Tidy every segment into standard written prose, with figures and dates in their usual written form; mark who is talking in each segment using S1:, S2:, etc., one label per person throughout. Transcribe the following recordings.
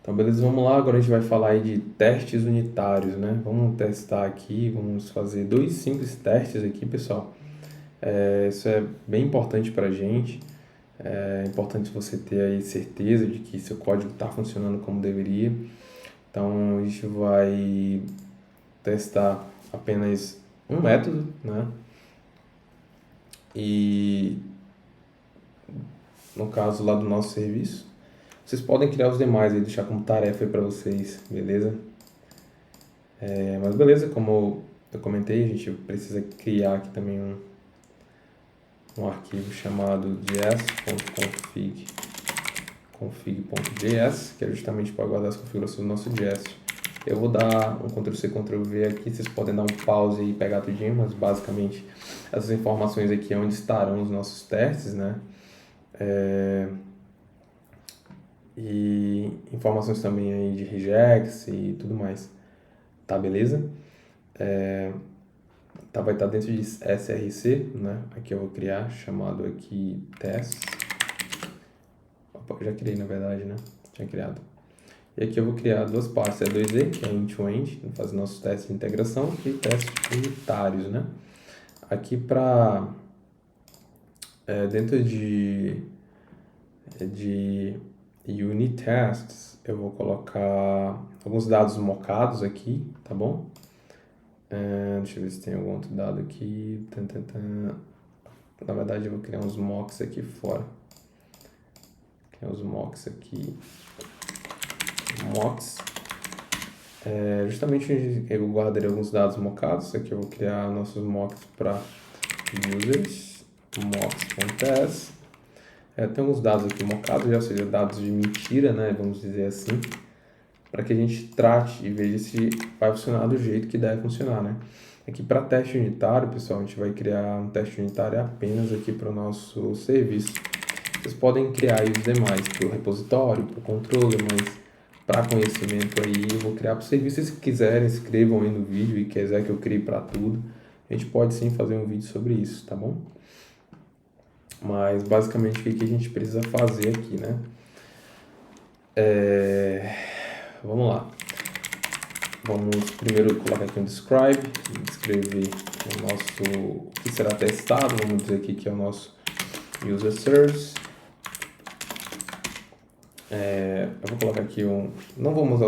S1: Então, beleza, vamos lá. Agora a gente vai falar aí de testes unitários, né? Vamos testar aqui, vamos fazer dois simples testes aqui, pessoal. Isso é bem importante para a gente. É importante você ter aí certeza de que seu código está funcionando como deveria. Então, a gente vai testar apenas um método, né? E no caso lá do nosso serviço, vocês podem criar os demais e deixar como tarefa aí para vocês, beleza? Mas beleza, como eu comentei, a gente precisa criar aqui também um arquivo chamado js.config.js, que é justamente para guardar as configurações do nosso JS. Eu vou dar um Ctrl+C, Ctrl+V aqui, vocês podem dar um pause e pegar tudinho, mas basicamente essas informações aqui é onde estarão os nossos testes, né? E informações também aí de regex e tudo mais, tá beleza? Vai estar dentro de src, né? Aqui eu vou criar, chamado aqui test. Opa, eu já criei na verdade, né? Tinha criado. E aqui eu vou criar duas partes, E2E, que é end-to-end, faz nossos testes de integração, e testes unitários, né? Aqui dentro de unit tests, eu vou colocar alguns dados mocados aqui, tá bom? Deixa eu ver se tem algum outro dado aqui. Na verdade, eu vou criar uns mocks aqui fora. Criar uns mocks aqui. Mocks. Justamente eu guardarei alguns dados mocados. Aqui eu vou criar nossos mocks para users. Mocks.ts. Tem alguns dados aqui mocados, ou seja, dados de mentira, né? Vamos dizer assim. Para que a gente trate e veja se vai funcionar do jeito que deve funcionar, né? Aqui para teste unitário, pessoal, a gente vai criar um teste unitário apenas aqui para o nosso serviço. Vocês podem criar aí os demais para o repositório, para o controle, mas para conhecimento aí eu vou criar para o serviço. Se quiserem, escrevam aí no vídeo e quiser que eu crie para tudo, a gente pode sim fazer um vídeo sobre isso, tá bom? Mas basicamente o que a gente precisa fazer aqui, né? Vamos lá. Vamos primeiro colocar aqui um describe, descrever o que será testado. Vamos dizer aqui que é o nosso user service. Eu vou colocar aqui não vamos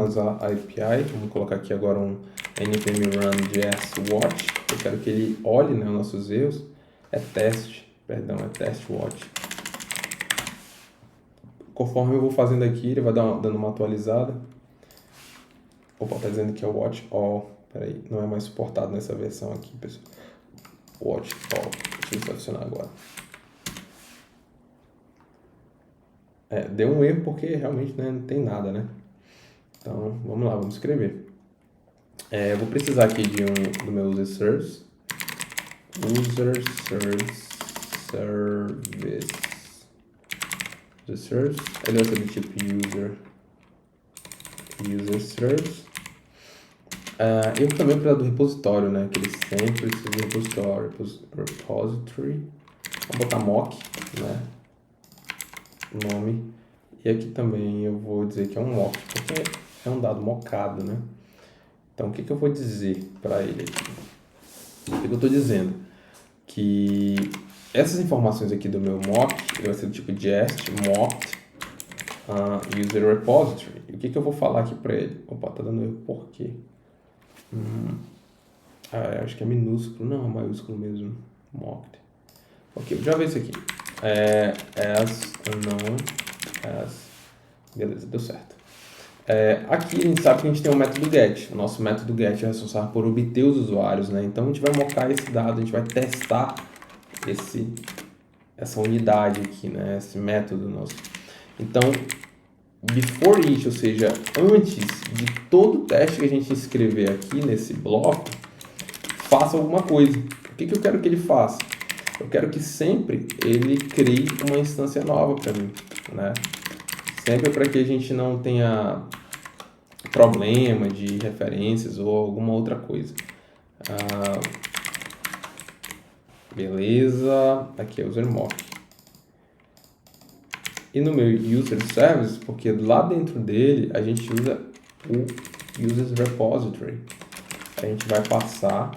S1: usar a API, vamos colocar aqui agora um npm run js watch. Eu quero que ele olhe, né, os nossos erros. É test watch. Conforme eu vou fazendo aqui, ele vai dando uma atualizada. Opa, tá dizendo que é o watch all. Peraí, não é mais suportado nessa versão aqui, pessoal. Watch all. Deixa eu adicionar agora. Deu um erro porque realmente, né, não tem nada, né? Então, vamos lá, vamos escrever. Eu vou precisar aqui do meu user service. User service. Ele vai ser do tipo user service. Eu também preciso do repositório, né? Que ele sempre precisa do repositório. Repository. Vou botar mock, né? Nome. E aqui também eu vou dizer que é um mock, porque é um dado mockado, né? Então, o que eu vou dizer para ele aqui? O que eu estou dizendo? Que essas informações aqui do meu mock, ele vai ser do tipo jest mocked user repository. E o que eu vou falar aqui para ele? Opa, tá dando erro por quê? Acho que é minúsculo, não, é maiúsculo mesmo. Mocked. Ok, já vi isso aqui. Beleza, deu certo. Aqui a gente sabe que a gente tem o método get. O nosso método get é responsável por obter os usuários, né? Então a gente vai mocar esse dado, a gente vai testar essa unidade aqui, né? Esse método nosso. Então, before each, ou seja, antes de todo o teste que a gente escrever aqui nesse bloco, faça alguma coisa. O que eu quero que ele faça? Eu quero que sempre ele crie uma instância nova para mim, né? Sempre para que a gente não tenha problema de referências ou alguma outra coisa. Beleza, aqui é user mock. E no meu user service, porque lá dentro dele a gente usa o users repository. A gente vai passar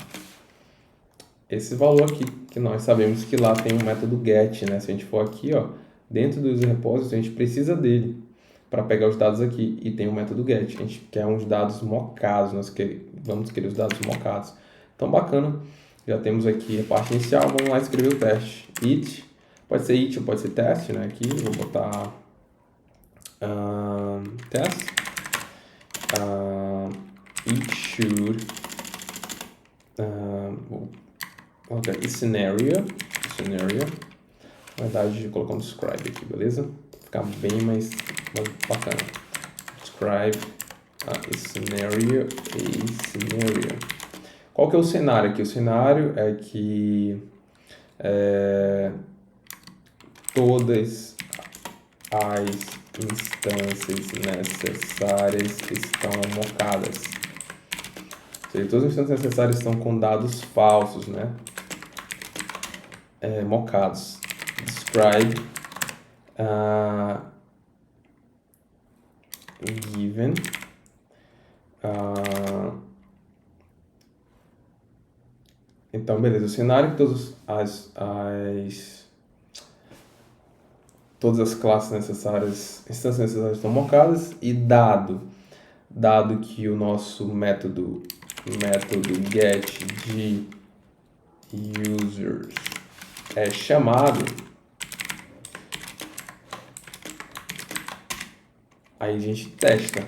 S1: esse valor aqui, que nós sabemos que lá tem um método get, né? Se a gente for aqui, ó, dentro do user repository, a gente precisa dele para pegar os dados aqui e tem o método get. A gente quer uns dados mocados, vamos querer os dados mocados. Então, bacana. Já temos aqui a parte inicial, vamos lá escrever o teste. It, pode ser it ou pode ser teste, né? Aqui, vou botar test. It should vou colocar scenario. Na verdade, colocando describe aqui, beleza? Ficar bem mais bacana. Describe a scenario. Qual que é o cenário aqui? O cenário é que todas as instâncias necessárias estão mocadas. Ou seja, todas as instâncias necessárias estão com dados falsos, né? Mocados. Describe given então, beleza. O cenário que todas as classes necessárias, instâncias necessárias estão mocadas e dado que o nosso método get de users é chamado, aí a gente testa.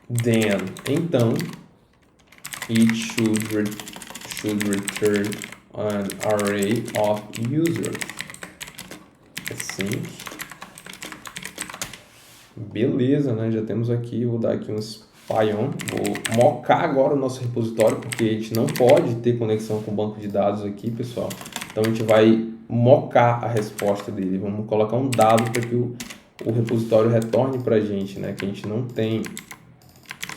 S1: Then, então, it should return an array of users. Assim. Beleza, né? Já temos aqui, vou dar aqui um spy on. Vou mocar agora o nosso repositório, porque a gente não pode ter conexão com o banco de dados aqui, pessoal. Então a gente vai mocar a resposta dele. Vamos colocar um dado para que o repositório retorne para a gente, né? Que a gente não tem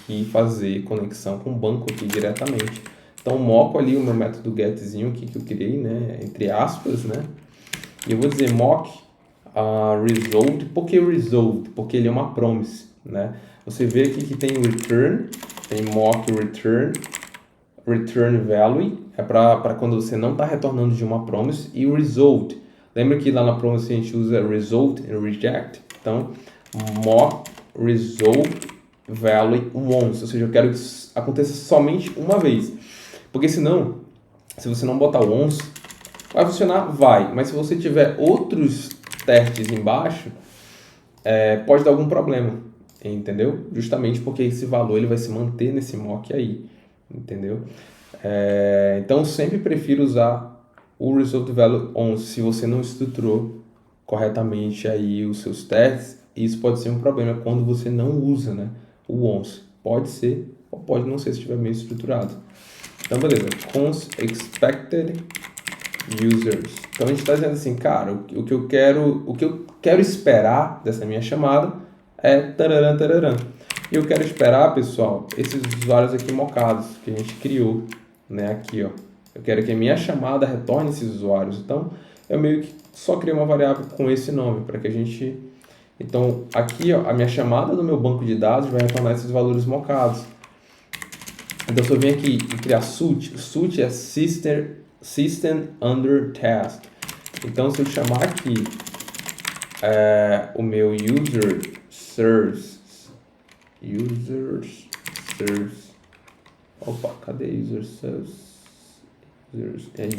S1: que fazer conexão com o banco aqui diretamente. Então moco ali o meu método getzinho aqui que eu criei, né? Entre aspas, né? E eu vou dizer mock result. Por que result? Porque ele é uma promise, né? Você vê aqui que tem return, tem mock return value, é para quando você não está retornando de uma promise, e result. Lembra que lá na promise a gente usa result e reject? Então, mock result value once, ou seja, eu quero que isso aconteça somente uma vez. Porque senão, se você não botar o once, vai funcionar? Vai. Mas se você tiver outros testes embaixo, pode dar algum problema, entendeu? Justamente porque esse valor ele vai se manter nesse mock aí, entendeu? Então, sempre prefiro usar o result value once se você não estruturou corretamente aí os seus testes. Isso pode ser um problema quando você não usa, né, o once. Pode ser ou pode não ser se estiver meio estruturado. Então, beleza. Const expected users. Então, a gente está dizendo assim, cara, o que eu quero esperar dessa minha chamada é tararam, tararam. E eu quero esperar, pessoal, esses usuários aqui mocados que a gente criou, né, aqui, ó. Eu quero que a minha chamada retorne esses usuários. Então, eu meio que só criei uma variável com esse nome para que a gente... Então, aqui, ó, a minha chamada no meu banco de dados vai retornar esses valores mocados. Então, se eu venho aqui e criar SUT é System Under Test. Então, se eu chamar aqui o meu user service, opa, cadê user service?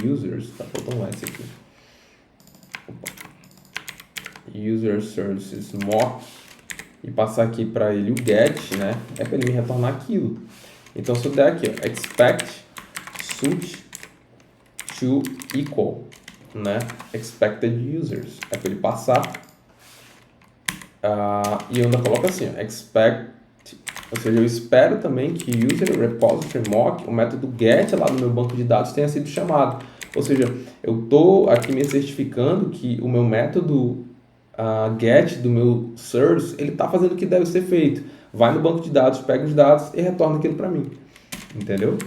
S1: Users, tá faltando esse aqui. Opa. User services mock e passar aqui para ele o get, né? É para ele me retornar aquilo. Então, se eu der aqui, ó, expect SUT to equal, né? Expected users. É para ele passar. E eu ainda coloco assim, ó, expect, ou seja, eu espero também que user repository mock, o método get lá no meu banco de dados tenha sido chamado. Ou seja, eu estou aqui me certificando que o meu método get do meu service, ele está fazendo o que deve ser feito. Vai no banco de dados, pega os dados e retorna aquilo para mim. Entendeu?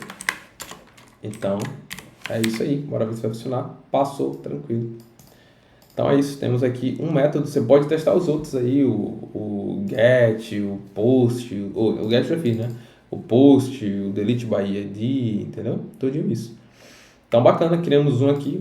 S1: Então, é isso aí. Bora ver se vai funcionar. Passou, tranquilo. Então é isso, temos aqui um método, você pode testar os outros aí, o get, o post, o get eu fiz, né? O post, o delete by ID, entendeu? Tudo isso. Então bacana, criamos um aqui.